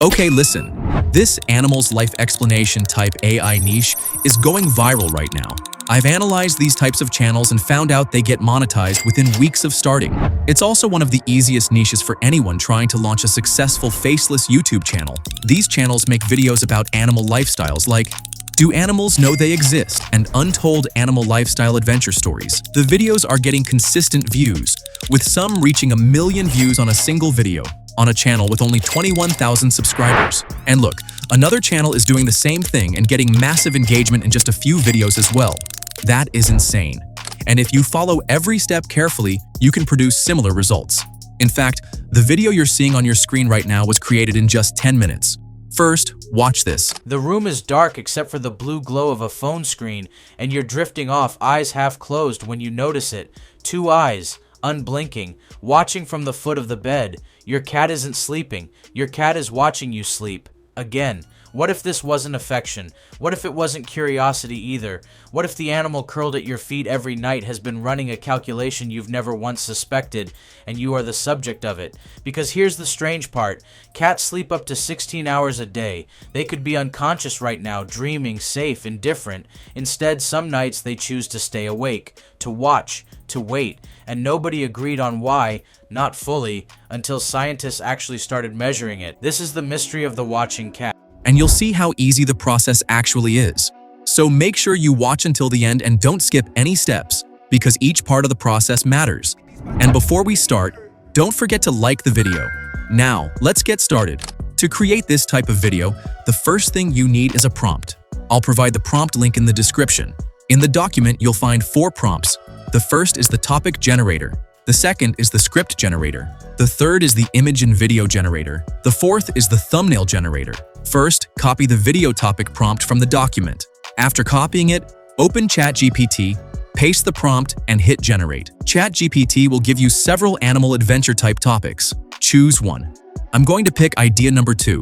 Okay, listen. This animal's life explanation type AI niche is going viral right now. I've analyzed these types of channels and found out they get monetized within weeks of starting. It's also one of the easiest niches for anyone trying to launch a successful faceless YouTube channel. These channels make videos about animal lifestyles like "Do animals know they exist?" and untold animal lifestyle adventure stories. The videos are getting consistent views, with some reaching 1 million views on a single video, on a channel with only 21,000 subscribers. And look, another channel is doing the same thing and getting massive engagement in just a few videos as well. That is insane. And if you follow every step carefully, you can produce similar results. In fact, the video you're seeing on your screen right now was created in just 10 minutes. First, watch this. The room is dark except for the blue glow of a phone screen, and you're drifting off, eyes half closed when you notice it. 2 eyes, unblinking, watching from the foot of the bed. Your cat isn't sleeping. Your cat is watching you sleep. Again. What if this wasn't affection? What if it wasn't curiosity either? What if the animal curled at your feet every night has been running a calculation you've never once suspected, and you are the subject of it? Because here's the strange part. Cats sleep up to 16 hours a day. They could be unconscious right now, dreaming, safe, indifferent. Instead, some nights they choose to stay awake, to watch, to wait, and nobody agreed on why, not fully, until scientists actually started measuring it. This is the mystery of the watching cat. And you'll see how easy the process actually is. So make sure you watch until the end and don't skip any steps, because each part of the process matters. And before we start, don't forget to like the video. Now, let's get started. To create this type of video, the first thing you need is a prompt. I'll provide the prompt link in the description. In the document, you'll find 4 prompts. The first is the topic generator. The second is the script generator. The third is the image and video generator. The fourth is the thumbnail generator. First, copy the video topic prompt from the document. After copying it, open ChatGPT, paste the prompt, and hit generate. ChatGPT will give you several animal adventure type topics. Choose one. I'm going to pick idea number 2.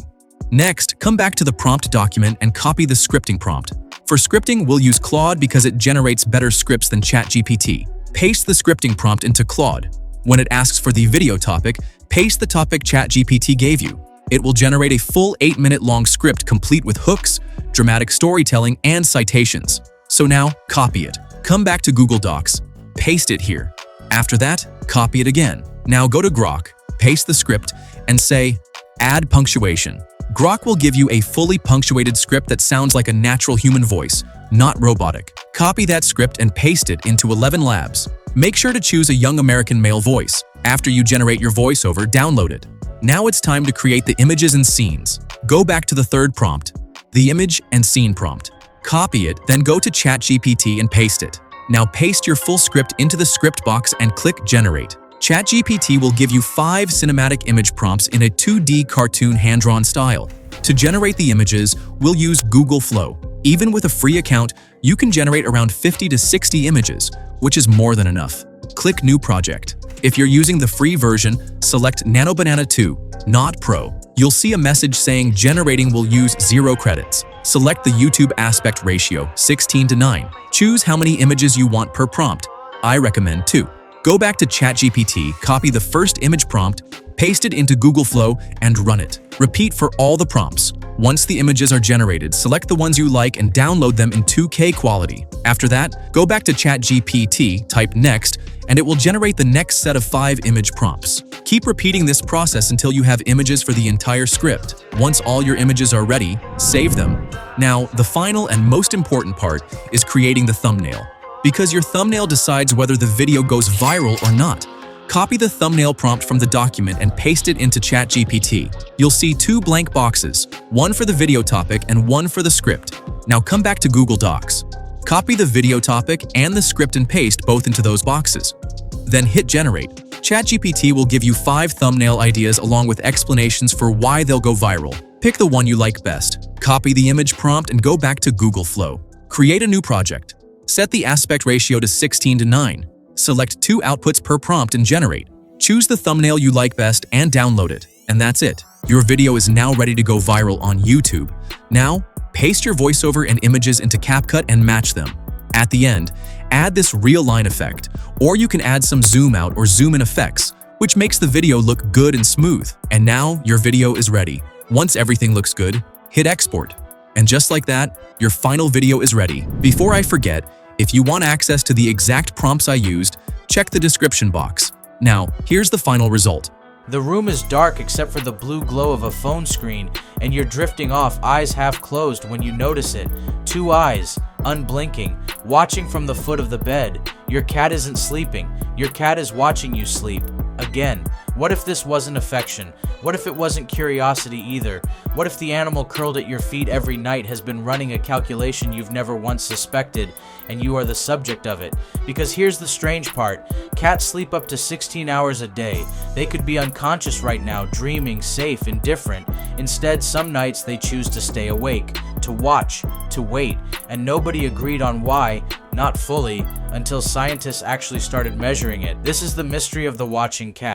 Next, come back to the prompt document and copy the scripting prompt. For scripting, we'll use Claude because it generates better scripts than ChatGPT. Paste the scripting prompt into Claude. When it asks for the video topic, paste the topic ChatGPT gave you. It will generate a full 8-minute long script complete with hooks, dramatic storytelling, and citations. So now, copy it. Come back to Google Docs, paste it here. After that, copy it again. Now go to Grok, paste the script, and say, add punctuation. Grok will give you a fully punctuated script that sounds like a natural human voice, not robotic. Copy that script and paste it into 11 Labs. Make sure to choose a young American male voice. After you generate your voiceover, download it. Now it's time to create the images and scenes. Go back to the third prompt, the image and scene prompt. Copy it, then go to ChatGPT and paste it. Now paste your full script into the script box and click Generate. ChatGPT will give you 5 cinematic image prompts in a 2D cartoon hand-drawn style. To generate the images, we'll use Google Flow. Even with a free account, you can generate around 50 to 60 images, which is more than enough. Click New Project. If you're using the free version, select Nano Banana 2, not Pro. You'll see a message saying generating will use 0 credits. Select the YouTube aspect ratio, 16:9. Choose how many images you want per prompt. I recommend 2. Go back to ChatGPT, copy the first image prompt, paste it into Google Flow, and run it. Repeat for all the prompts. Once the images are generated, select the ones you like and download them in 2K quality. After that, go back to ChatGPT, type Next, and it will generate the next set of 5 image prompts. Keep repeating this process until you have images for the entire script. Once all your images are ready, save them. Now, the final and most important part is creating the thumbnail. Because your thumbnail decides whether the video goes viral or not. Copy the thumbnail prompt from the document and paste it into ChatGPT. You'll see 2 blank boxes, one for the video topic and one for the script. Now come back to Google Docs. Copy the video topic and the script and paste both into those boxes. Then hit Generate. ChatGPT will give you 5 thumbnail ideas along with explanations for why they'll go viral. Pick the one you like best. Copy the image prompt and go back to Google Flow. Create a new project. Set the aspect ratio to 16:9. Select 2 outputs per prompt and generate. Choose the thumbnail you like best and download it. And that's it. Your video is now ready to go viral on YouTube. Now, paste your voiceover and images into CapCut and match them. At the end, add this real line effect, or you can add some zoom out or zoom in effects, which makes the video look good and smooth. And now your video is ready. Once everything looks good, hit export. And just like that, your final video is ready. Before I forget, if you want access to the exact prompts I used, check the description box. Now, here's the final result. The room is dark except for the blue glow of a phone screen, and you're drifting off, eyes half closed when you notice it. 2 eyes, unblinking, watching from the foot of the bed. Your cat isn't sleeping. Your cat is watching you sleep. Again, what if this wasn't affection? What if it wasn't curiosity either? What if the animal curled at your feet every night has been running a calculation you've never once suspected, and you are the subject of it? Because here's the strange part. Cats sleep up to 16 hours a day. They could be unconscious right now, dreaming, safe, indifferent. Instead, some nights they choose to stay awake, to watch, to wait, and nobody agreed on why, not fully, until scientists actually started measuring it. This is the mystery of the watching cat.